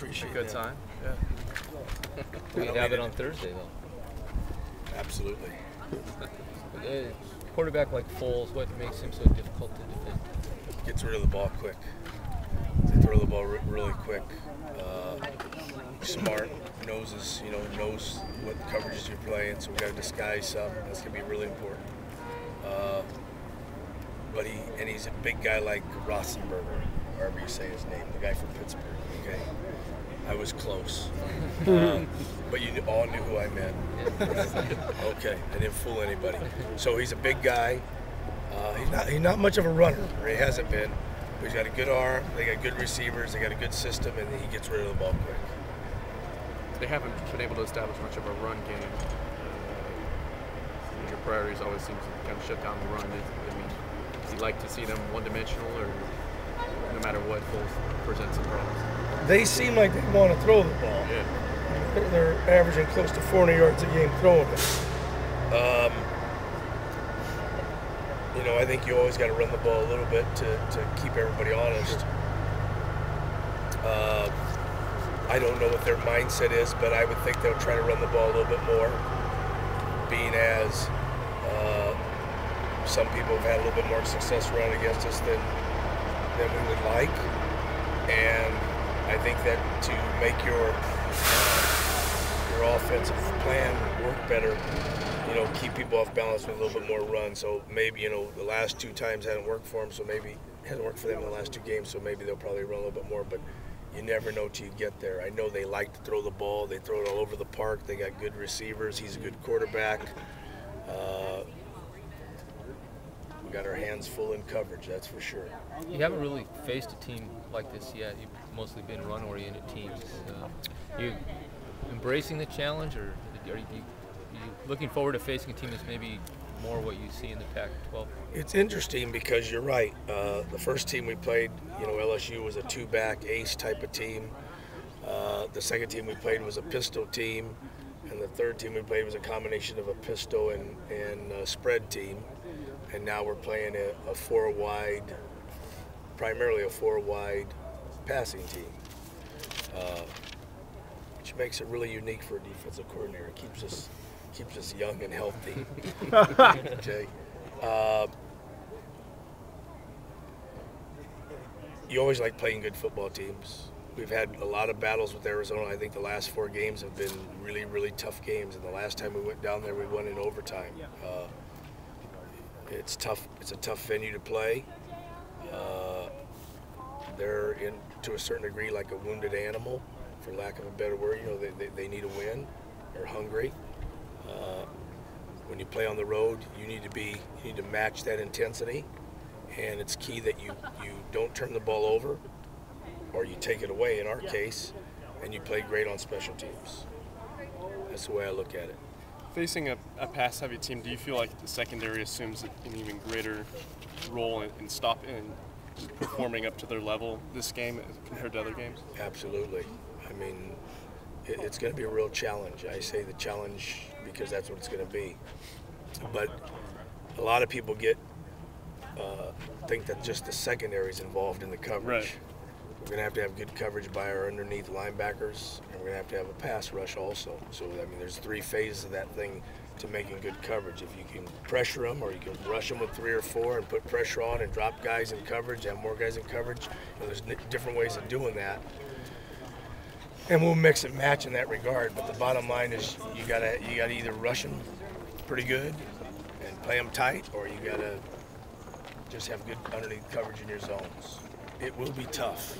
appreciate Good that. sign. Yeah. We have it on Thursday, though. Absolutely. Quarterback like Foles, what makes him so difficult to defend? Gets rid of the ball quick. They throw the ball really quick. Smart, knows what coverages you're playing, so we got to disguise some. That's going to be really important. But he's a big guy like Roethlisberger, however you say his name, the guy from Pittsburgh. Okay, I was close, but you all knew who I meant. Okay, I didn't fool anybody. So he's a big guy. He's not much of a runner, or he hasn't been. But he's got a good arm. They got good receivers. They got a good system, and he gets rid of the ball quick. They haven't been able to establish much of a run game. Your priorities always seem to kind of shut down the run. I mean, do you like to see them one-dimensional, or no matter what, Foles presents some problems? They seem like they want to throw the ball. Yeah. They're averaging close to 400 yards a game throwing it. I think you always got to run the ball a little bit to keep everybody honest. I don't know what their mindset is, but I would think they'll try to run the ball a little bit more, being as some people have had a little bit more success running against us than we would like. And I think that to make your offensive plan work better, keep people off balance with a little bit more run. So maybe, the last 2 times hadn't worked for them, so maybe it hasn't worked for them in the last 2 games, so maybe they'll probably run a little bit more, but you never know till you get there. I know they like to throw the ball. They throw it all over the park. They got good receivers. He's a good quarterback. We got our hands full in coverage, that's for sure. You haven't really faced a team like this yet. You've mostly been run-oriented teams. You embracing the challenge, or are you looking forward to facing a team that's maybe more what you see in the Pac-12? It's interesting because you're right. The first team we played, LSU was a 2-back ace type of team. The second team we played was a pistol team, and the third team we played was a combination of a pistol and spread team. And now we're playing a 4-wide, primarily a 4-wide passing team, which makes it really unique for a defensive coordinator. It keeps us young and healthy. Okay. You always like playing good football teams. We've had a lot of battles with Arizona. I think the last 4 games have been really, really tough games. And the last time we went down there, we won in overtime. It's tough. It's a tough venue to play. They're to a certain degree like a wounded animal, for lack of a better word. They need a win. They're hungry. When you play on the road, you need to match that intensity, and it's key that you don't turn the ball over, or you take it away in our case, and you play great on special teams. That's the way I look at it. Facing a pass-heavy team, do you feel like the secondary assumes an even greater role in performing up to their level this game compared to other games? Absolutely. I mean, it's going to be a real challenge. I say the challenge because that's what it's going to be. But a lot of people think that just the secondary is involved in the coverage. Right. We're going to have good coverage by our underneath linebackers, and we're going to have a pass rush also. So, I mean, there's 3 phases of that thing to making good coverage. If you can pressure them, or you can rush them with 3 or 4 and put pressure on and drop guys in coverage, have more guys in coverage, there's different ways of doing that. And we'll mix and match in that regard. But the bottom line is you gotta either rush them pretty good and play them tight, or you gotta just have good underneath coverage in your zones. It will be tough.